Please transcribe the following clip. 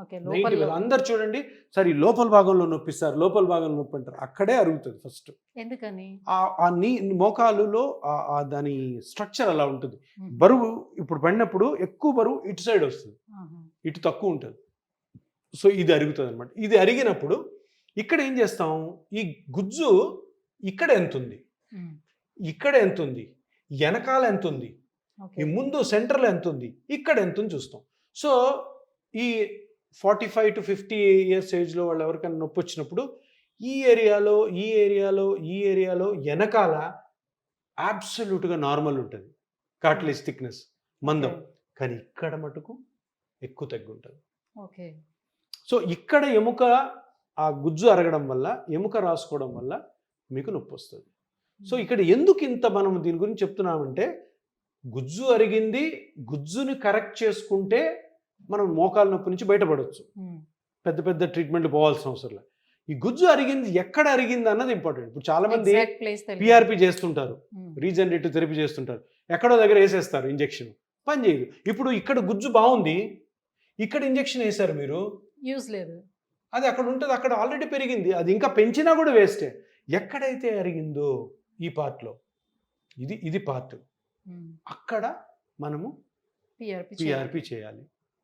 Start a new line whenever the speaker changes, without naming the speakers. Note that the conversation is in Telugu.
ఓకే.
90 అందరు చూడండి సార్ ఈ లోపల భాగంలో నొప్పిస్తారు, లోపల భాగంలో నొప్పి అంటారు. అక్కడే అరుగుతుంది ఫస్ట్.
ఎందుకని?
ఆ నీ మోకాలులో దాని స్ట్రక్చర్ అలా ఉంటుంది. బరువు ఇప్పుడు పడినప్పుడు ఎక్కువ బరువు ఇటు సైడ్ వస్తుంది, ఇటు తక్కువ ఉంటుంది. సో ఇది అరుగుతుంది అనమాట. ఇది అరిగినప్పుడు ఇక్కడ ఏం చేస్తాం, ఈ గుజ్జు ఇక్కడ ఎంత ఉంది, ఇక్కడ ఎంత ఉంది, వెనకాల ఎంత ఉంది, ఈ ముందు సెంటర్లో ఎంత ఉంది, ఇక్కడ ఎంత ఉంది చూస్తాం. సో ఈ 45 to 50 years ఏజ్లో వాళ్ళు ఎవరికైనా నొప్పి వచ్చినప్పుడు ఈ ఏరియాలో వెనకాల అబ్సల్యూట్గా నార్మల్ ఉంటుంది, కార్టిలేజ్ థిక్నెస్ మందం. కానీ ఇక్కడ మటుకు ఎక్కువ తగ్గి ఉంటుంది.
ఓకే.
సో ఇక్కడ ఎముక ఆ గుజ్జు అరగడం వల్ల, ఎముక రాసుకోవడం వల్ల మీకు నొప్పి వస్తుంది. సో ఇక్కడ ఎందుకు ఇంత మనం దీని గురించి చెప్తున్నామంటే, గుజ్జు అరిగింది, గుజ్జుని కరెక్ట్ చేసుకుంటే మనం మోకాలు నొప్పి నుంచి బయటపడవచ్చు. పెద్ద పెద్ద ట్రీట్మెంట్లు పోవాల్సిన అవసరం లేదు. ఈ గుజ్జు అరిగింది ఎక్కడ అరిగింది అన్నది ఇంపార్టెంట్. ఇప్పుడు చాలా మంది పిఆర్పి చేస్తుంటారు, రీజనరేటివ్ థెరపీ చేస్తుంటారు, ఎక్కడో దగ్గర వేసేస్తారు ఇంజెక్షన్, పని చేయదు. ఇప్పుడు ఇక్కడ గుజ్జు బాగుంది, ఇక్కడ ఇంజెక్షన్ వేశారు మీరు, యూజ్ లేదు, అది అక్కడ ఉంటుంది, అక్కడ ఆల్రెడీ పెరిగింది, అది ఇంకా పెంచినా కూడా వేస్టే. ఎక్కడైతే అరిగిందో ఈ పార్ట్లో, ఇది పార్ట్, అక్కడ మనము పిఆర్పి చేయాలి.